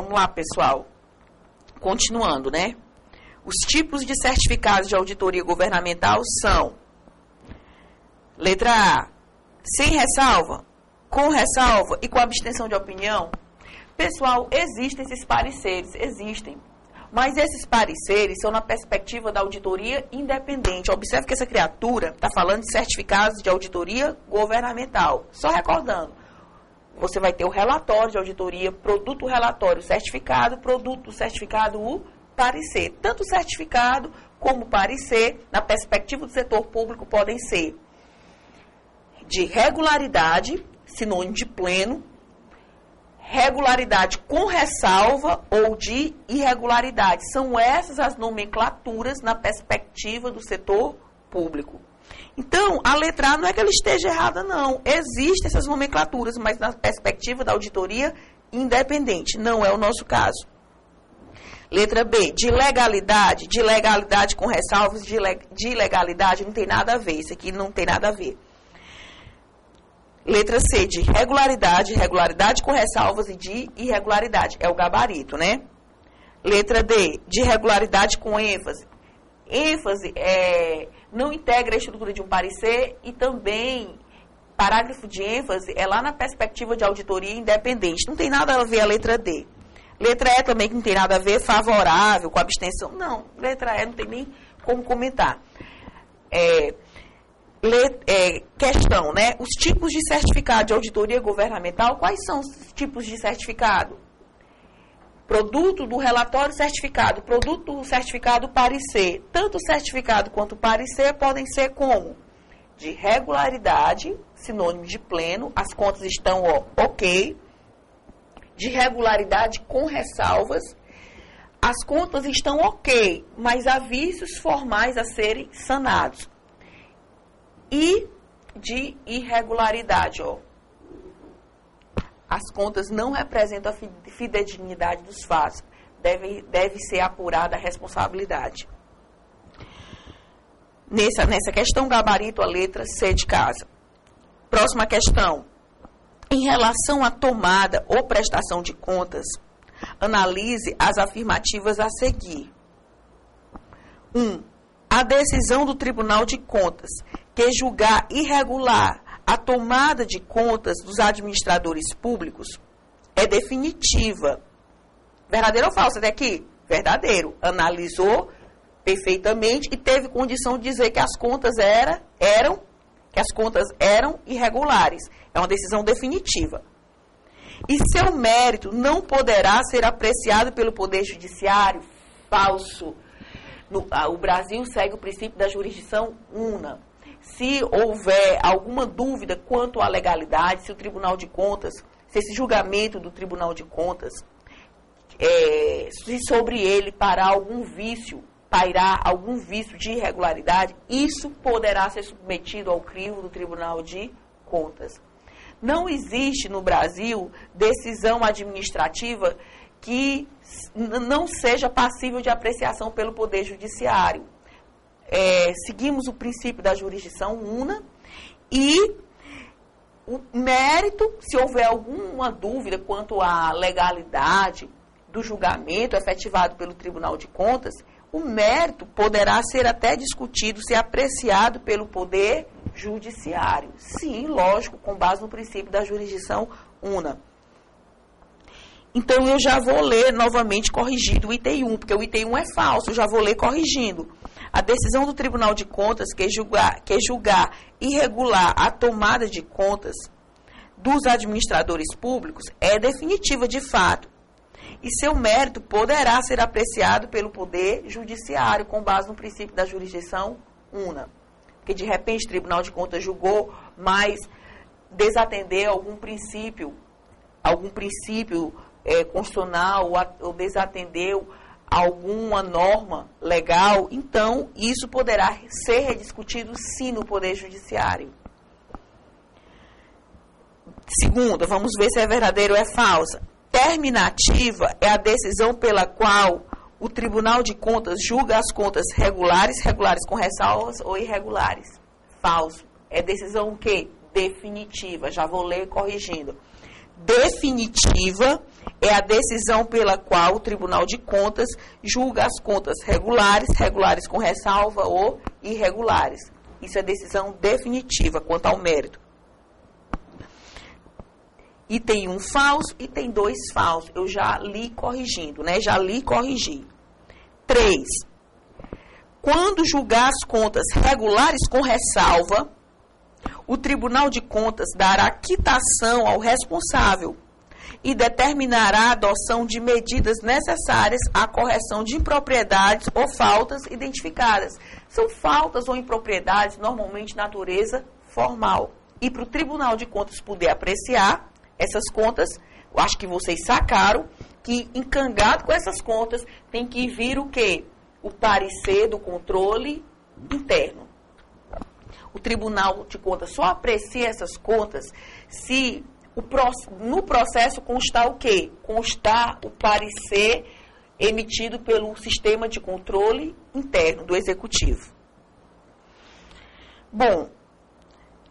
vamos lá, pessoal. Continuando, né? Os tipos de certificados de auditoria governamental são: letra A, sem ressalva, com ressalva e com abstenção de opinião. Pessoal, existem esses pareceres, existem. Mas esses pareceres são na perspectiva da auditoria independente. Observe que essa criatura está falando de certificados de auditoria governamental. Só recordando, você vai ter o relatório de auditoria, produto relatório certificado, produto certificado o parecer. Tanto o certificado como o parecer, na perspectiva do setor público, podem ser de regularidade, sinônimo de pleno, regularidade com ressalva ou de irregularidade. São essas as nomenclaturas na perspectiva do setor público. Então, a letra A não é que ela esteja errada, não. Existem essas nomenclaturas, mas na perspectiva da auditoria independente. Não é o nosso caso. Letra B, de legalidade com ressalvas, de legalidade não tem nada a ver. Isso aqui não tem nada a ver. Letra C, de regularidade com ressalvas e de irregularidade. É o gabarito, né? Letra D, de regularidade com ênfase. ênfase não integra a estrutura de um parecer e também parágrafo de ênfase é lá na perspectiva de auditoria independente. Não tem nada a ver a letra D. Letra E também que não tem nada a ver, favorável, com abstenção. Não, letra E não tem nem como comentar. Questão, né? Os tipos de certificado de auditoria governamental, quais são os tipos de certificado? Produto do relatório certificado, produto do certificado parecer. Tanto o certificado quanto o parecer podem ser como? De regularidade, sinônimo de pleno, as contas estão ok. De regularidade com ressalvas, as contas estão ok, mas há vícios formais a serem sanados. E de irregularidade, as contas não representam a fidedignidade dos fatos. Deve ser apurada a responsabilidade. Nessa questão, gabarito a letra C de casa. Próxima questão. Em relação à tomada ou prestação de contas, analise as afirmativas a seguir. 1. A decisão do Tribunal de Contas que julgar irregular a tomada de contas dos administradores públicos é definitiva. Verdadeiro ou falso até aqui? Verdadeiro. Analisou perfeitamente e teve condição de dizer que as contas eram irregulares. É uma decisão definitiva. E seu mérito não poderá ser apreciado pelo Poder Judiciário? Falso. O Brasil segue o princípio da jurisdição una. Se houver alguma dúvida quanto à legalidade, se o Tribunal de Contas, se esse julgamento do Tribunal de Contas, se sobre ele pairar algum vício de irregularidade, isso poderá ser submetido ao crivo do Tribunal de Contas. Não existe no Brasil decisão administrativa que não seja passível de apreciação pelo Poder Judiciário. Seguimos o princípio da jurisdição una e o mérito, se houver alguma dúvida quanto à legalidade do julgamento efetivado pelo Tribunal de Contas, o mérito poderá ser até discutido, ser apreciado pelo Poder Judiciário. Sim, lógico, com base no princípio da jurisdição una. Então, eu já vou ler novamente corrigido o item 1, porque o item 1 é falso, eu já vou ler corrigindo. A decisão do Tribunal de Contas que julgar irregular a tomada de contas dos administradores públicos é definitiva de fato. E seu mérito poderá ser apreciado pelo Poder Judiciário, com base no princípio da jurisdição una. Porque, de repente, o Tribunal de Contas julgou, mas desatendeu algum princípio constitucional ou desatendeu alguma norma legal, então isso poderá ser rediscutido sim no Poder Judiciário. Segunda, vamos ver se é verdadeiro ou é falsa. Terminativa é a decisão pela qual o Tribunal de Contas julga as contas regulares com ressalvas ou irregulares. Falso. É decisão o quê? Definitiva. Já vou ler corrigindo. definitiva é a decisão pela qual o Tribunal de Contas julga as contas regulares, regulares com ressalva ou irregulares. Isso é decisão definitiva quanto ao mérito. Item 1 falso, item 2 falso. Eu já li corrigindo, né? Já li e corrigi. 3. Quando julgar as contas regulares com ressalva, o Tribunal de Contas dará quitação ao responsável e determinará a adoção de medidas necessárias à correção de impropriedades ou faltas identificadas. São faltas ou impropriedades, normalmente de natureza formal. E para o Tribunal de Contas poder apreciar essas contas, eu acho que vocês sacaram que, encangado com essas contas, tem que vir o quê? O parecer do controle interno. O Tribunal de Contas só aprecia essas contas se no processo constar o quê? Constar o parecer emitido pelo sistema de controle interno do Executivo. Bom,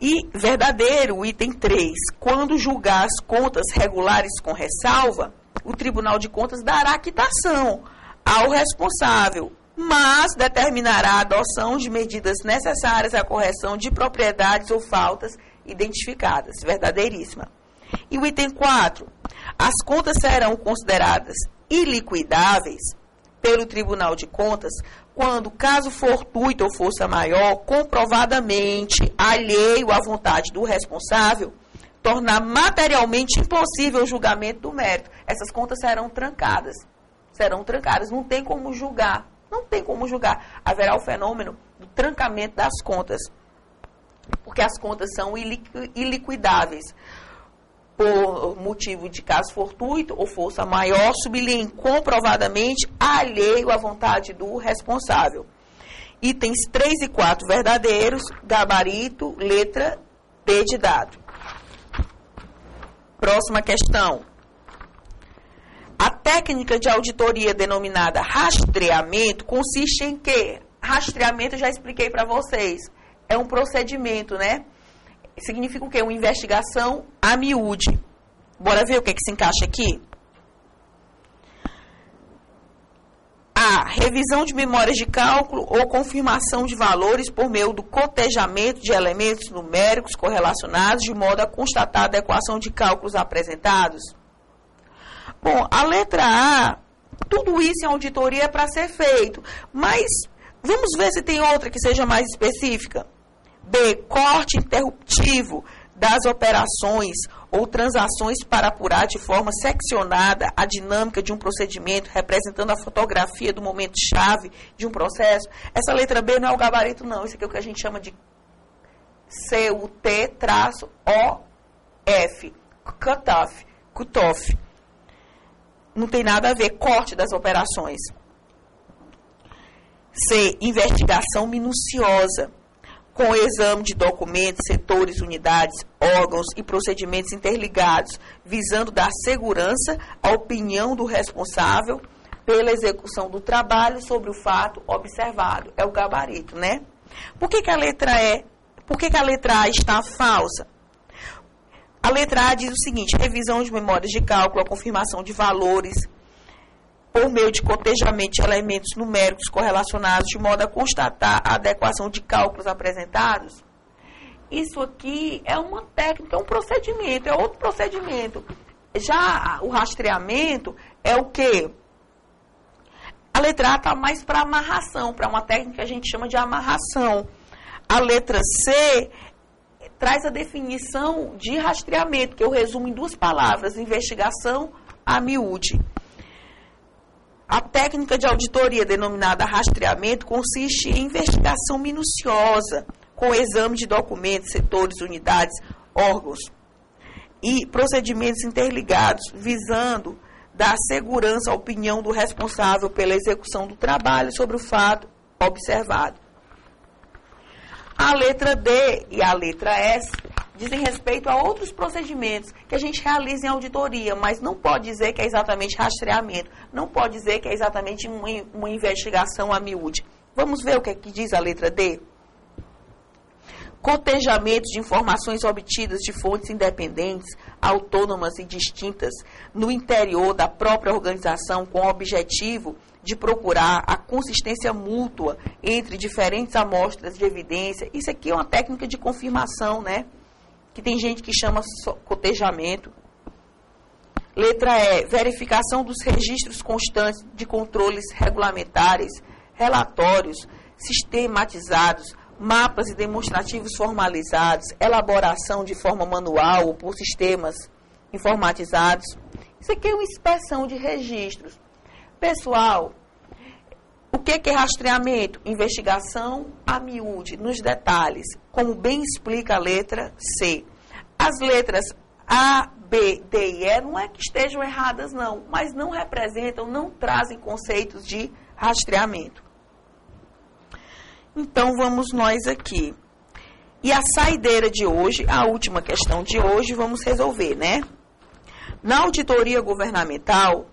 e verdadeiro, item 3. Quando julgar as contas regulares com ressalva, o Tribunal de Contas dará quitação ao responsável, mas determinará a adoção de medidas necessárias à correção de propriedades ou faltas identificadas. Verdadeiríssima. E o item 4. As contas serão consideradas iliquidáveis pelo Tribunal de Contas quando, caso fortuito ou força maior, comprovadamente alheio à vontade do responsável, tornar materialmente impossível o julgamento do mérito. Essas contas serão trancadas. Serão trancadas. Não tem como julgar. Não tem como julgar. Haverá o fenômeno do trancamento das contas. Porque as contas são iliquidáveis. Por motivo de caso fortuito ou força maior, sublinhem comprovadamente alheio à vontade do responsável. Itens 3 e 4 verdadeiros, gabarito, letra D de dado. Próxima questão. A técnica de auditoria denominada rastreamento consiste em quê? Rastreamento eu já expliquei para vocês. É um procedimento, né? Significa o quê? Uma investigação a miúde. Bora ver o que se encaixa aqui? A. Revisão de memórias de cálculo ou confirmação de valores por meio do cotejamento de elementos numéricos correlacionados de modo a constatar a adequação de cálculos apresentados. Bom, a letra A, tudo isso em auditoria é para ser feito, mas vamos ver se tem outra que seja mais específica. B. Corte interruptivo das operações ou transações para apurar de forma seccionada a dinâmica de um procedimento, representando a fotografia do momento-chave de um processo. Essa letra B não é o gabarito, não. Isso aqui é o que a gente chama de CUT-OF. Cutoff. Não tem nada a ver. Corte das operações. C. Investigação minuciosa, com o exame de documentos, setores, unidades, órgãos e procedimentos interligados, visando dar segurança à opinião do responsável pela execução do trabalho sobre o fato observado. É o gabarito, né? Por que a letra A está falsa? A letra A diz o seguinte: revisão de memórias de cálculo, a confirmação de valores por meio de cotejamento de elementos numéricos correlacionados de modo a constatar a adequação de cálculos apresentados. Isso aqui é uma técnica, é um procedimento, é outro procedimento. Já o rastreamento é o quê? A letra A está mais para amarração, para uma técnica que a gente chama de amarração. A letra C traz a definição de rastreamento, que eu resumo em 2 palavras: investigação a miúde. A técnica de auditoria denominada rastreamento consiste em investigação minuciosa, com exame de documentos, setores, unidades, órgãos e procedimentos interligados, visando dar segurança à opinião do responsável pela execução do trabalho sobre o fato observado. A letra D e a letra S dizem respeito a outros procedimentos que a gente realiza em auditoria, mas não pode dizer que é exatamente rastreamento, não pode dizer que é exatamente uma investigação a miúde. Vamos ver o que diz a letra D? cotejamento de informações obtidas de fontes independentes, autônomas e distintas no interior da própria organização com o objetivo de procurar a consistência mútua entre diferentes amostras de evidência. Isso aqui é uma técnica de confirmação, né? Que tem gente que chama cotejamento. Letra E, verificação dos registros constantes de controles regulamentares, relatórios sistematizados, mapas e demonstrativos formalizados, elaboração de forma manual ou por sistemas informatizados. Isso aqui é uma inspeção de registros. Pessoal, o que é rastreamento? Investigação a miúde, nos detalhes, como bem explica a letra C. As letras A, B, D e E não é que estejam erradas, não, mas não representam, não trazem conceitos de rastreamento. Então, vamos nós aqui. E a saideira de hoje, a última questão de hoje, vamos resolver, né? Na auditoria governamental,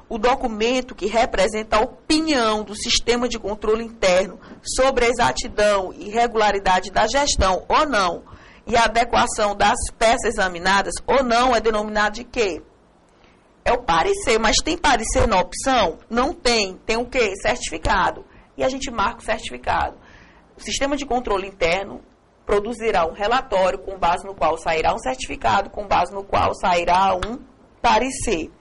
o documento que representa a opinião do sistema de controle interno sobre a exatidão e regularidade da gestão ou não, e a adequação das peças examinadas ou não, é denominado de quê? É o parecer, mas tem parecer na opção? Não tem. Tem o quê? Certificado. E a gente marca o certificado. O sistema de controle interno produzirá um relatório com base no qual sairá um certificado, com base no qual sairá um parecer.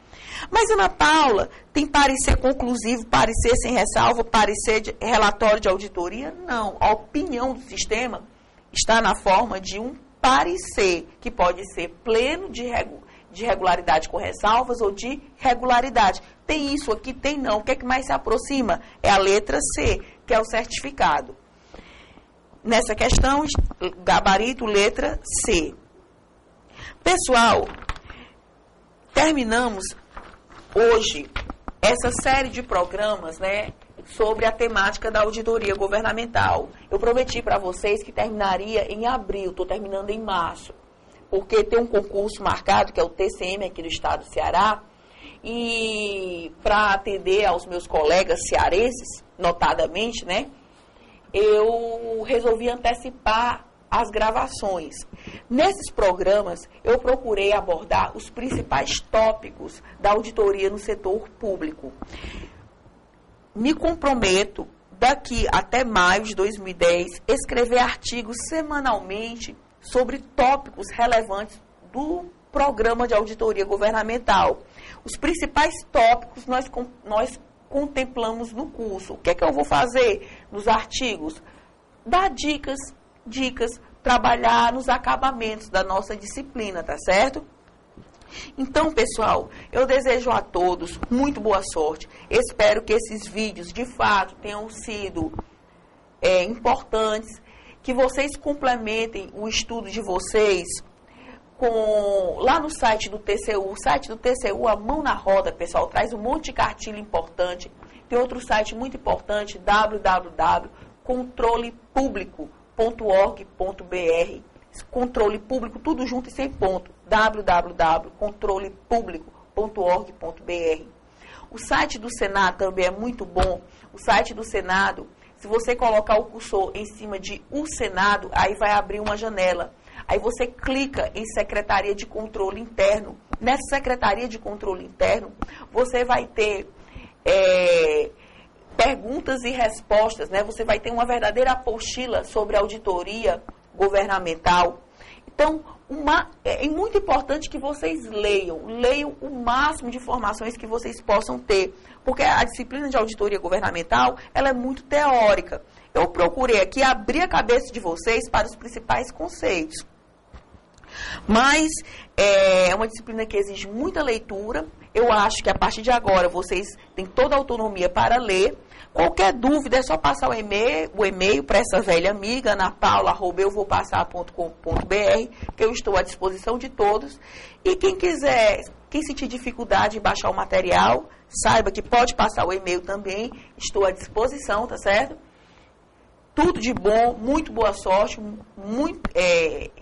Mas, Ana Paula, tem parecer conclusivo, parecer sem ressalva, parecer de relatório de auditoria? Não. A opinião do sistema está na forma de um parecer, que pode ser pleno de regularidade com ressalvas ou de regularidade. Tem isso aqui? Tem não. O que é que mais se aproxima? É a letra C, que é o certificado. Nessa questão, gabarito, letra C. Pessoal, terminamos hoje essa série de programas, né, sobre a temática da auditoria governamental. Eu prometi para vocês que terminaria em abril, estou terminando em março, porque tem um concurso marcado, que é o TCM aqui do estado do Ceará, e para atender aos meus colegas cearenses, notadamente, né, eu resolvi antecipar as gravações. Nesses programas, eu procurei abordar os principais tópicos da auditoria no setor público. Me comprometo, daqui até maio de 2010, escrever artigos semanalmente sobre tópicos relevantes do programa de auditoria governamental. Os principais tópicos nós contemplamos no curso. O que é que eu vou fazer nos artigos? Dar dicas, trabalhar nos acabamentos da nossa disciplina, tá certo? Então, pessoal, eu desejo a todos muito boa sorte. Espero que esses vídeos, de fato, tenham sido importantes, que vocês complementem o estudo de vocês lá no site do TCU. O site do TCU, a mão na roda, pessoal, traz um monte de cartilha importante. Tem outro site muito importante, www.controlepublico.org.br. Controle público, tudo junto e sem ponto. www.controlepublico.org.br. O site do Senado também é muito bom. O site do Senado, se você colocar o cursor em cima de O Senado, aí vai abrir uma janela. Aí você clica em Secretaria de Controle Interno. Nessa Secretaria de Controle Interno, você vai ter perguntas e respostas, né? Você vai ter uma verdadeira apostila sobre auditoria governamental. Então, é muito importante que vocês leiam o máximo de informações que vocês possam ter, porque a disciplina de auditoria governamental, ela é muito teórica. Eu procurei aqui abrir a cabeça de vocês para os principais conceitos. Mas é uma disciplina que exige muita leitura. Eu acho que a partir de agora vocês têm toda a autonomia para ler. Qualquer dúvida é só passar o e-mail para essa velha amiga, anapaula@euvopassar.com.br, que eu estou à disposição de todos. E quem sentir dificuldade em baixar o material, saiba que pode passar o e-mail também. Estou à disposição, tá certo? Tudo de bom, muito boa sorte,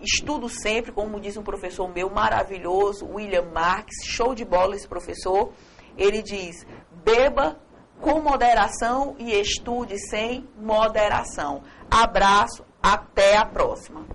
estudo sempre, como diz um professor meu maravilhoso, William Marques, show de bola esse professor. Ele diz: beba com moderação e estude sem moderação. Abraço, Até a próxima.